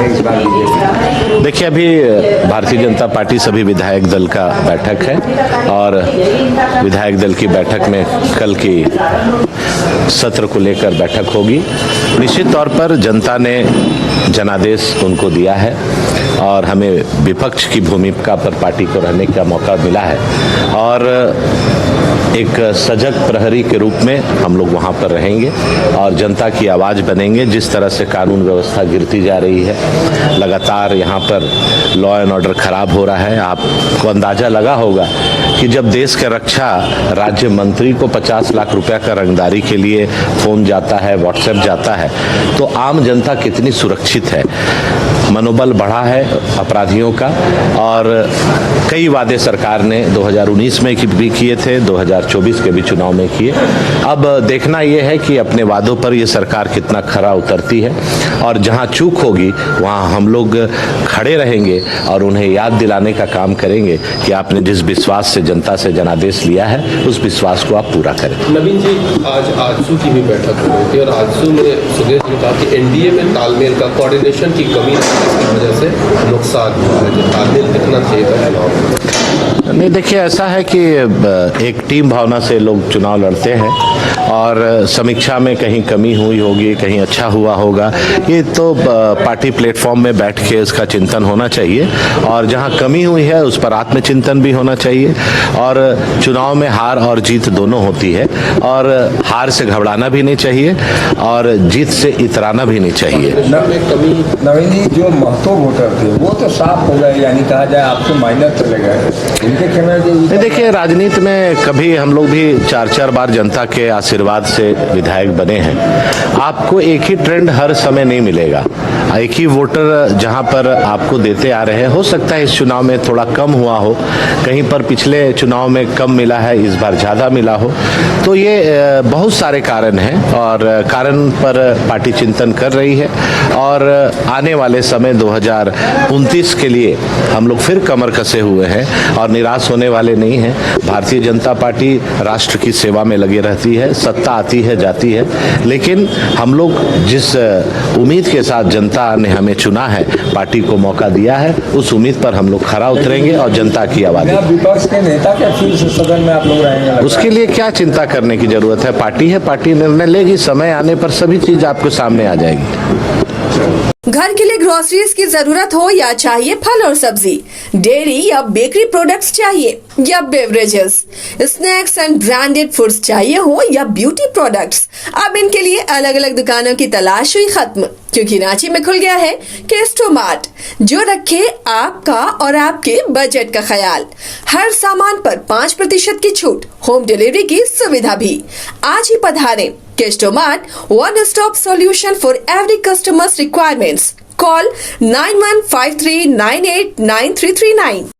है इस बार बीजेपी? देखिए, अभी भारतीय जनता पार्टी सभी विधायक दल का बैठक है और विधायक दल की बैठक में कल की सत्र को लेकर बैठक होगी। निश्चित तौर पर जनता ने जनादेश उनको दिया है और हमें विपक्ष की भूमिका पर पार्टी को रहने का मौका मिला है और एक सजग प्रहरी के रूप में हम लोग वहाँ पर रहेंगे और जनता की आवाज़ बनेंगे। जिस तरह से कानून व्यवस्था गिरती जा रही है, लगातार यहाँ पर लॉ एंड ऑर्डर खराब हो रहा है। आपको अंदाज़ा लगा होगा कि जब देश के रक्षा राज्य मंत्री को 50 लाख रुपया का रंगदारी के लिए फ़ोन जाता है, व्हाट्सएप जाता है, तो आम जनता कितनी सुरक्षित है। मनोबल बढ़ा है अपराधियों का और कई वादे सरकार ने 2019 में भी किए थे, 2024 के भी चुनाव में किए। अब देखना यह है कि अपने वादों पर ये सरकार कितना खरा उतरती है और जहां चूक होगी वहां हम लोग खड़े रहेंगे और उन्हें याद दिलाने का काम करेंगे कि आपने जिस विश्वास से जनता से जनादेश लिया है उस विश्वास को आप पूरा करें। नवीन जी, आज आजसू की भी बैठक हो रही थी और आजसू में सुदेश ने कहा कि एनडीए में तालमेल का, कोऑर्डिनेशन की कमी की वजह से नुकसान हुआ है, जो तालमेल दिखना चाहिए था चुनाव। नहीं, देखिए, ऐसा है कि एक टीम भावना से लोग चुनाव लड़ते हैं और समीक्षा में कहीं कमी हुई होगी, कहीं अच्छा हुआ होगा, ये तो पार्टी प्लेटफॉर्म में बैठ के इसका चिंतन होना चाहिए और जहां कमी हुई है उस पर आत्मचिंतन भी होना चाहिए। और चुनाव में हार और जीत दोनों होती है और हार से घबराना भी नहीं चाहिए और जीत से इतराना भी नहीं चाहिए। नवीन जी, जो महतो वोटर थे वो तो साफ हो गए, यानी कहा जाए आपको माइनस चले गए। देखिए, राजनीति में कभी हम लोग भी 4-4 बार जनता के आशीर्वाद से विधायक बने हैं। आपको एक ही ट्रेंड हर समय नहीं मिलेगा। एक ही वोटर जहां पर आपको देते आ रहे हैं, हो सकता है इस चुनाव में थोड़ा कम हुआ हो, कहीं पर पिछले चुनाव में कम मिला है, इस बार ज़्यादा मिला हो। तो ये बहुत सारे कारण हैं और कारण पर पार्टी चिंतन कर रही है और आने वाले समय 2029 के लिए हम लोग फिर कमर कसे हुए हैं और निराश होने वाले नहीं हैं। भारतीय जनता पार्टी राष्ट्र की सेवा में लगी रहती है, सत्ता आती है जाती है, लेकिन हम लोग जिस उम्मीद के साथ जनता ने हमें चुना है, पार्टी को मौका दिया है, उस उम्मीद पर हम लोग खरा उतरेंगे और जनता की आवाज़। विपक्ष के नेता क्या फिर से सदन में आप लोग रहेंगे? उसके लिए क्या चिंता करने की जरूरत है? पार्टी है, पार्टी निर्णय लेगी। समय आने पर सभी चीज आपके सामने आ जाएगी। घर के लिए ग्रोसरीज की जरूरत हो या चाहिए फल और सब्जी, डेयरी या बेकरी प्रोडक्ट्स चाहिए या beverages, snacks and branded foods चाहिए हो या ब्यूटी प्रोडक्ट्स, अब इनके लिए अलग अलग दुकानों की तलाश हुई खत्म, क्योंकि रांची में खुल गया है केस्टो मार्ट, जो रखे आपका और आपके बजट का ख्याल। हर सामान पर 5% की छूट, होम डिलीवरी की सुविधा भी। आज ही पधारें Kesto Mart, one stop solution for every customers requirements. Call 9153989339।